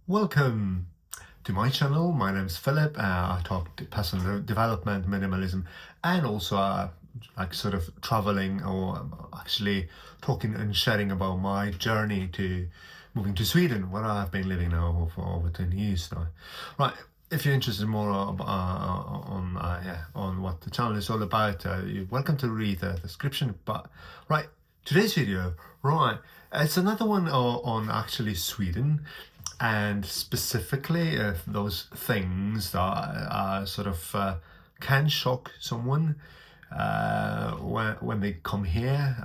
Welcome to my channel. My name is Philip. I talk personal development, minimalism, and also like sort of traveling or actually talking and sharing about my journey to moving to Sweden, where I've been living now for over 10 years now. Right. If you're interested more on what the channel is all about, you're welcome to read the description. But right, today's video, right, it's another one on actually Sweden, and specifically those things that can shock someone when they come here,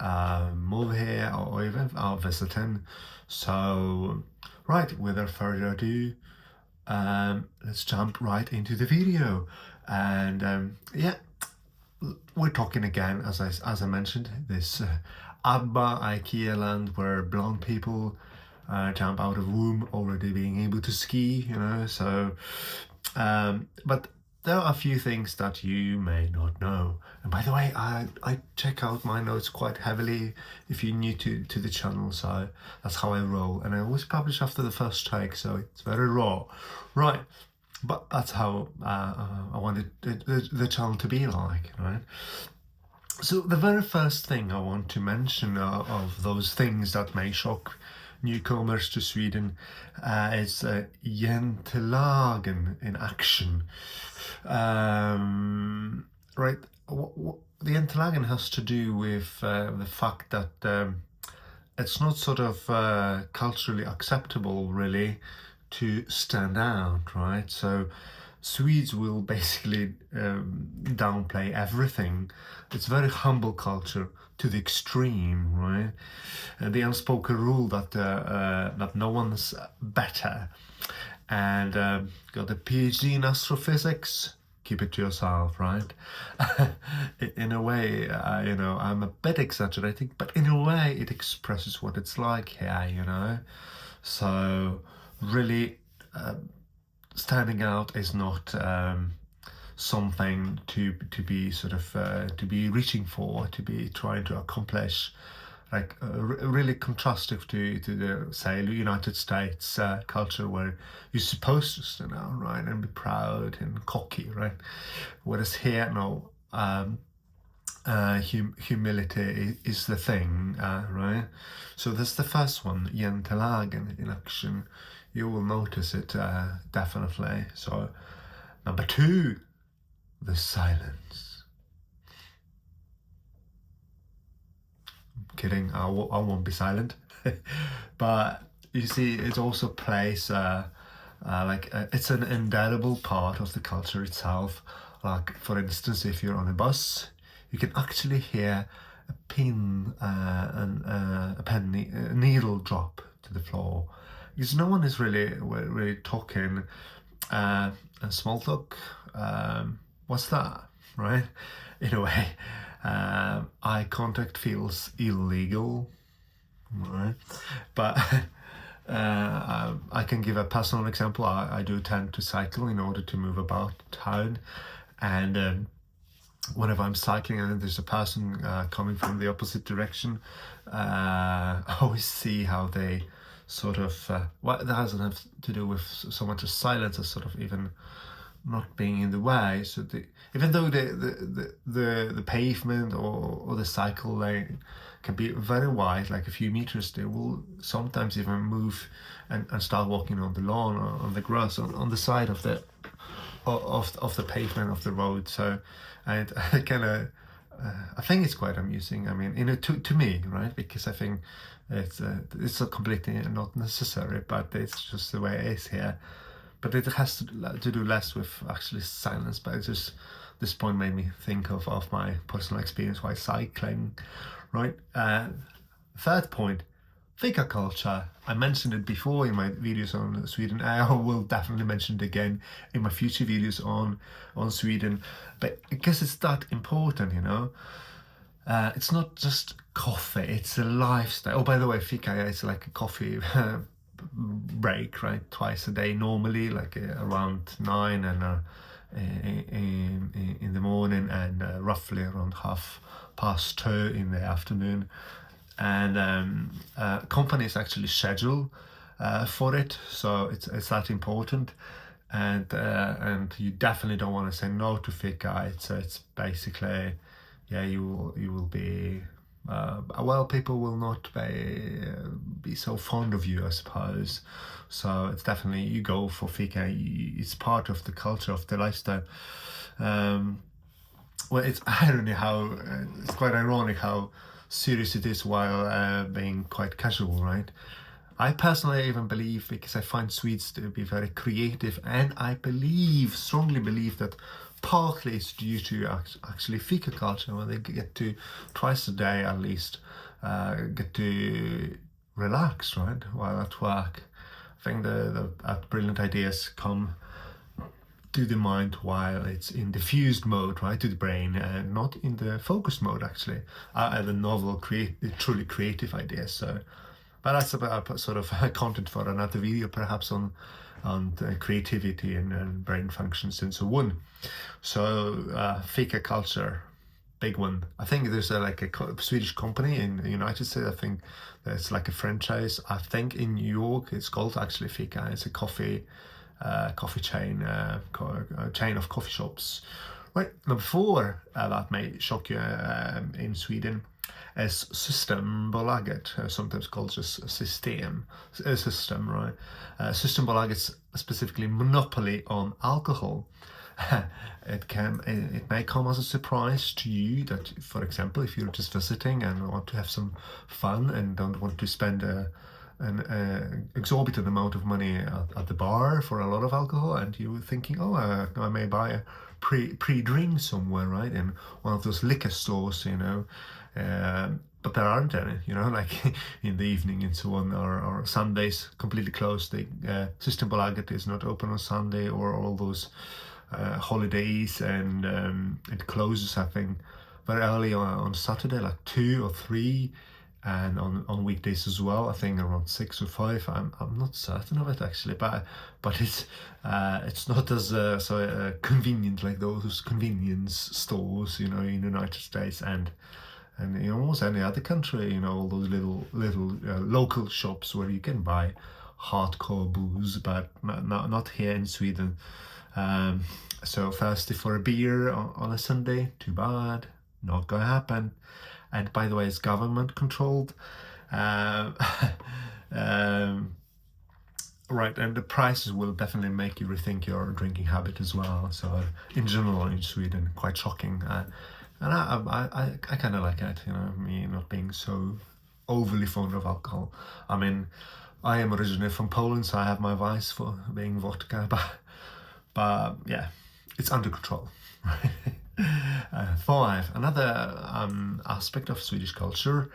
move here, or even are visiting. So, right, without further ado, let's jump right into the video. And yeah, we're talking again, as I mentioned, this ABBA IKEA land where blonde people jump out of womb already being able to ski, so but there are a few things that you may not know. And by the way, I check out my notes quite heavily if you're new to the channel, so that's how I roll, and I always publish after the first take, so it's very raw, right? But that's how I wanted the channel to be like, right? So the very first thing I want to mention of those things that may shock newcomers to Sweden is Jentelagen in action. Right, the Jentelagen has to do with the fact that it's not sort of culturally acceptable really to stand out, right? So Swedes will basically downplay everything. It's very humble culture to the extreme, right? The unspoken rule that that no one's better, and got a PhD in astrophysics. Keep it to yourself, right? In a way, I'm a bit exaggerating, but in a way, it expresses what it's like here, So really, standing out is not something to be sort of to be reaching for, to be trying to accomplish, like really contrastive to the, say, United States culture, where you're supposed to stand out, right, and be proud and cocky, right? Whereas here, no, humility is the thing, right? So that's the first one, Jentelagen in action. You will notice it definitely. So number two, the silence. Kidding, I won't be silent. But you see, it also plays it's an indelible part of the culture itself. Like, for instance, if you're on a bus, you can actually hear a pin and a needle drop to the floor, because no one is really talking and small talk. What's that, right? In a way, eye contact feels illegal, right? But I can give a personal example. I do tend to cycle in order to move about town, and whenever I'm cycling and there's a person coming from the opposite direction, I always see how they sort of, that doesn't have to do with so much as silence as sort of even not being in the way. So even though the pavement or the cycle lane can be very wide, like a few meters, they will sometimes even move and start walking on the lawn or on the grass on the side of the pavement of the road. So, and I kind of I think it's quite amusing. I mean, to me, right? Because I think it's completely not necessary, but it's just the way it is here. But it has to do less with actually silence. But it's just, this point made me think of my personal experience while cycling, right? Third point, fika culture. I mentioned it before in my videos on Sweden. I will definitely mention it again in my future videos on Sweden, but because it's that important, it's not just coffee, it's a lifestyle. Oh, by the way, fika is like a coffee break, right? Twice a day normally, like around 9 and in the morning, and roughly around 2:30 in the afternoon. And companies actually schedule for it. So it's that important, and you definitely don't want to say no to fika. It's basically, yeah, you will be. Well, people will not be so fond of you, I suppose. So it's definitely, you go for fika. It's part of the culture of the lifestyle. Well, it's it's quite ironic how serious it is while being quite casual, right? I personally even believe, because I find Swedes to be very creative, and I strongly believe that partly it's due to actually fika culture, when they get to twice a day at least get to relax, right, while at work. I think the brilliant ideas come to the mind while it's in diffused mode, right, to the brain, and not in the focused mode actually. The novel, truly creative ideas. So, but that's about sort of content for another video, perhaps on creativity and brain functions and so on. So fika culture, big one. I think there's like a Swedish company in the United States. I think there's like a franchise. I think in New York it's called actually fika. It's a coffee chain, chain of coffee shops. Right, number 4, that may shock you, in Sweden, is Systembolaget, sometimes called just System, right? Systembolaget's specifically monopoly on alcohol. It may come as a surprise to you that, for example, if you're just visiting and want to have some fun and don't want to spend an exorbitant amount of money at the bar for a lot of alcohol, and you're thinking, oh, I may buy a pre-drink somewhere, right, in one of those liquor stores, but there aren't any, like in the evening and so on, or Sundays completely closed. The Systembolaget is not open on Sunday, or all those holidays, and it closes, I think, very early on Saturday, like 2 or 3, and on weekdays as well, I think around 6 or 5. I'm not certain of it actually, but it's not as convenient like those convenience stores, in the United States and in almost any other country, all those little local shops where you can buy hardcore booze, but not here in Sweden. So thirsty for a beer on a Sunday? Too bad, not gonna happen. And by the way, it's government controlled. Right, and the prices will definitely make you rethink your drinking habit as well. So in general in Sweden, quite shocking. And I kind of like it, me not being so overly fond of alcohol. I mean, I am originally from Poland, so I have my vice for being vodka, but yeah, it's under control, right? 5, another aspect of Swedish culture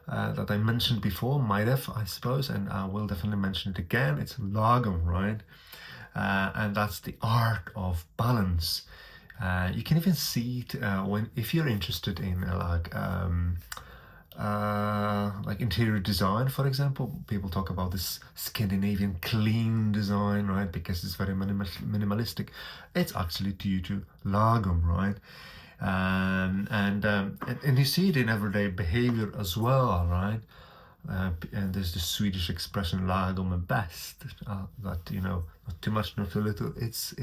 that I mentioned before, might have, I suppose, and I will definitely mention it again. It's lagom, right? And that's the art of balance. You can even see it if you're interested in like interior design, for example. People talk about this Scandinavian clean design, right? Because it's very minimalistic. It's actually due to lagom, right? And you see it in everyday behavior as well, right? And there's the Swedish expression lagom är bäst, that not too much, not too little. It's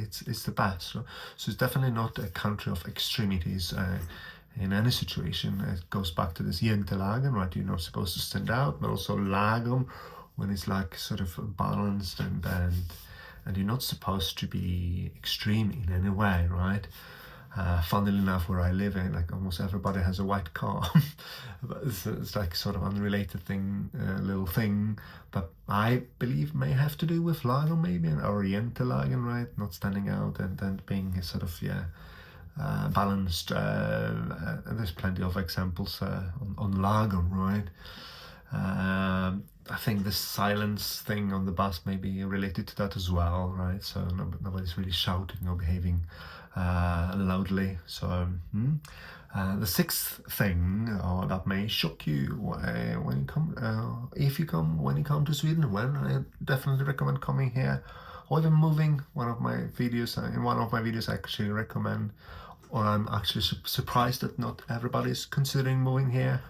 the best. So it's definitely not a country of extremities in any situation. It goes back to this jantelagen, right? You're not supposed to stand out, but also lagom, when it's like sort of balanced, and you're not supposed to be extreme in any way, right? Funnily enough, where I live in, like almost everybody has a white car. But it's like sort of unrelated little thing, but I believe may have to do with lagom, maybe, and jantelagen, right? Not standing out and being sort of, balanced. And there's plenty of examples on lagom, right? I think the silence thing on the bus may be related to that as well, right? So nobody's really shouting or behaving loudly. So the 6th thing that may shock you when you come to Sweden, when I definitely recommend coming here, or even moving. In one of my videos I actually recommend or I'm actually surprised that not everybody is considering moving here.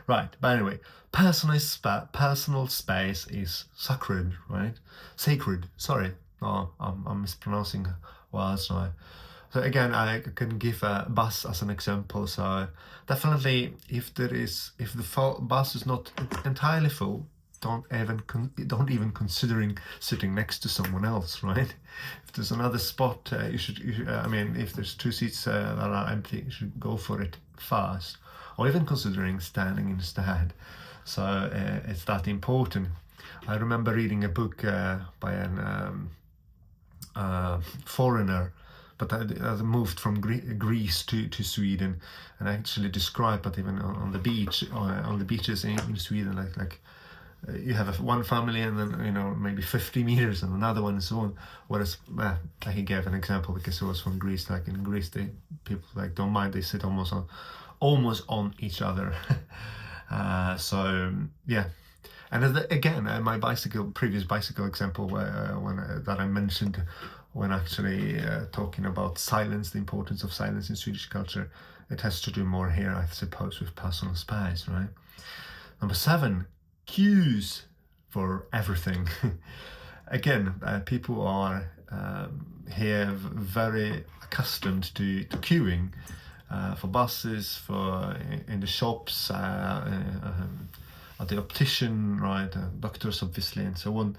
Right, but anyway, personal space is sacred, right? Sacred, sorry. Oh, I'm mispronouncing words now. So again, I can give a bus as an example. So definitely, if the bus is not entirely full, don't even considering sitting next to someone else, right? If there's another spot, I mean, if there's 2 seats that are empty, you should go for it fast, or even considering standing instead. So it's that important. I remember reading a book by an foreigner, but I moved from Greece to Sweden, and actually described, but even on the beach, on the beaches in Sweden, like you have one family, and then maybe 50 meters, and another one, and so on. Whereas he gave an example because he was from Greece. Like in Greece, people don't mind; they sit almost on each other. So yeah. And again, my previous bicycle example, that I mentioned when actually talking about silence, the importance of silence in Swedish culture, it has to do more here, I suppose, with personal space, right? Number 7, queues for everything. Again, people are here very accustomed to queuing for buses, in the shops, at the optician, right? Doctors, obviously, and so on.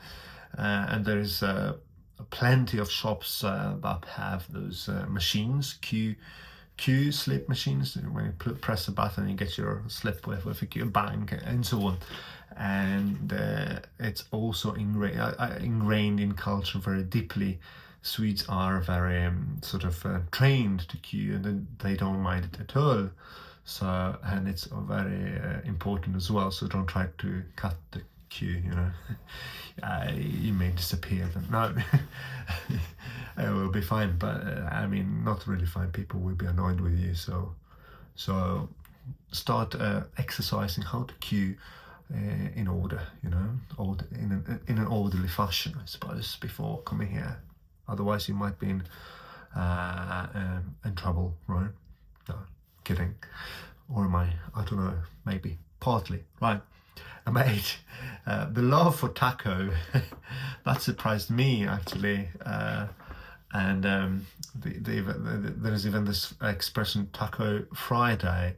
And there is plenty of shops that have those machines, queue slip machines, when you press a button you get your slip with a bank and so on. And it's also ingrained in culture very deeply. Swedes are very trained to queue, and they don't mind it at all. So, and it's very important as well. So don't try to cut the queue. You may disappear. Then no, it will be fine. But I mean, not really fine. People will be annoyed with you. So start exercising how to queue in order. In an orderly fashion, I suppose, before coming here. Otherwise, you might be in trouble, right? No, kidding. Or am I don't know, maybe partly, right? Number 8, the love for taco. That surprised me, actually. And there's even this expression, Taco Friday,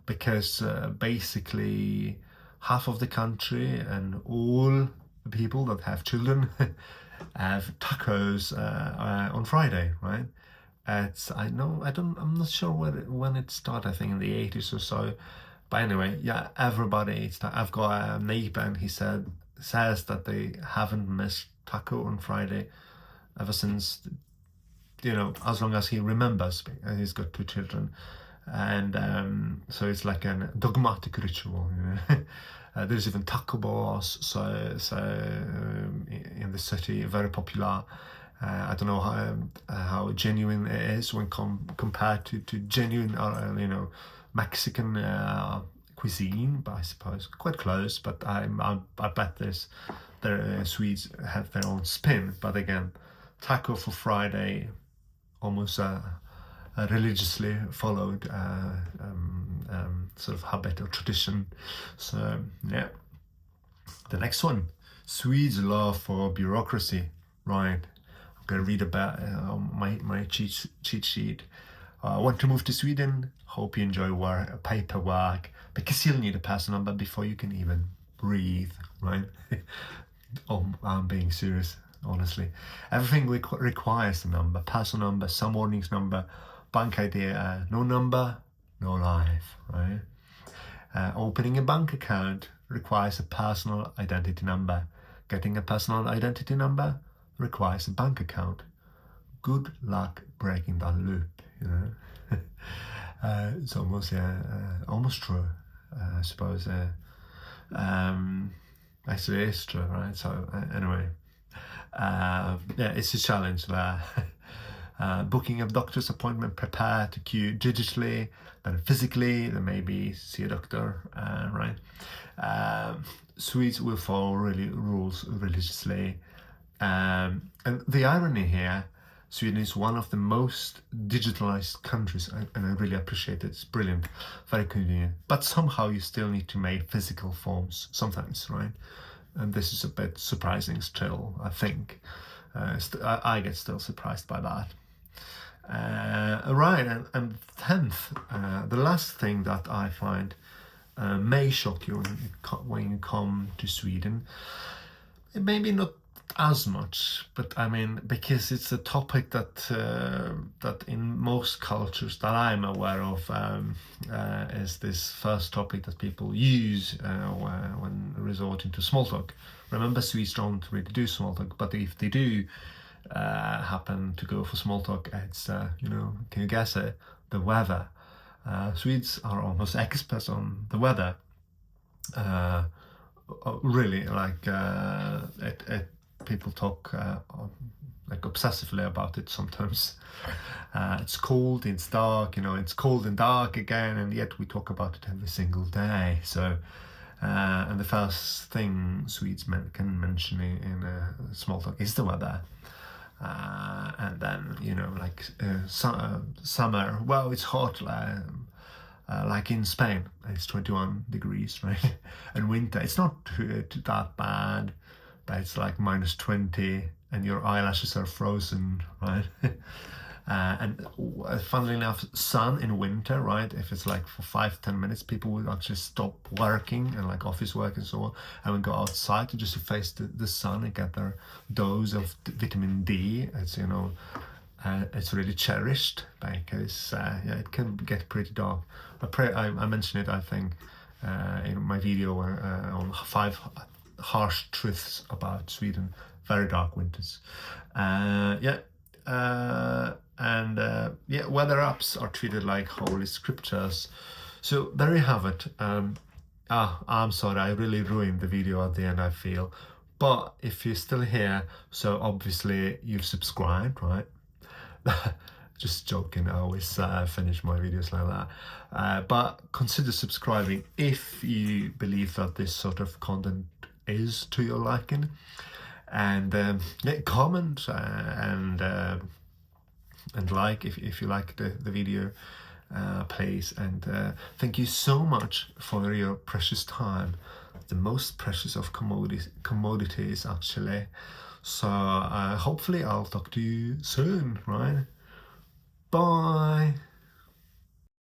because basically half of the country and all the people that have children have tacos on Friday, right? I'm not sure when it started. I think in the 80s or so. But anyway, yeah, everybody eats that. I've got a neighbor, and he says that they haven't missed taco on Friday ever since, as long as he remembers. And he's got 2 children, and so it's like a dogmatic ritual. There's even taco bars, so in the city, very popular. I don't know how genuine it is when compared to genuine, Mexican cuisine, but I suppose quite close. But I bet Swedes have their own spin. But again, taco for Friday, almost a religiously followed sort of habit or tradition. So yeah. The next one, Swedes' love for bureaucracy, right? Going to read about my cheat sheet. Want to move to Sweden? Hope you enjoy paperwork, because you'll need a pass number before you can even breathe, right? I'm being serious, honestly. Everything requires a number: personal number, samordnings number, bank ID. No number, no life, right? Opening a bank account requires a personal identity number. Getting a personal identity number requires a bank account. Good luck breaking that loop, It's almost almost true, I suppose. Actually, it's true, right? So anyway, it's a challenge there. Booking a doctor's appointment, prepare to queue digitally, then physically, then maybe see a doctor, right? Swedes will follow rules religiously. And the irony here, Sweden is one of the most digitalized countries, and I really appreciate it. It's brilliant, very convenient. But somehow you still need to make physical forms sometimes, right? And this is a bit surprising still, I think. I get still surprised by that. Right, and 10th, the last thing that I find may shock you when you come to Sweden. Maybe not as much, but I mean, because it's a topic that that in most cultures that I'm aware of is this first topic that people use when resorting to small talk. Remember, Swedes don't really do small talk, but if they do happen to go for small talk, it's you know, can you guess it? The weather. Swedes are almost experts on the weather. Really, like people talk like obsessively about it sometimes. It's cold, it's dark, you know, it's cold and dark again, and yet we talk about it every single day. So, and the first thing Swedes can mention in small talk is the weather. And then, you know, like summer, well, it's hot, like in Spain, it's 21 degrees, right? And winter, it's not that bad, but it's like -20 and your eyelashes are frozen, right? And funnily enough, sun in winter, right? If it's like for 5-10 minutes, people will actually stop working and like office work and so on, and will go outside to just to face the sun and get their dose of vitamin D. It's, you know, it's really cherished because yeah, it can get pretty dark. I mentioned it, I think, in my video on 5 harsh truths about Sweden. Very dark winters. Yeah. Yeah, weather apps are treated like holy scriptures. So there you have it. I'm sorry, I really ruined the video at the end, I feel. But if you're still here, so obviously you've subscribed, right? Just joking, I always finish my videos like that. But consider subscribing if you believe that this sort of content is to your liking. And yeah, comment and like if you like the video, please. And thank you so much for your precious time, the most precious of commodities actually. So hopefully I'll talk to you soon, right? Bye.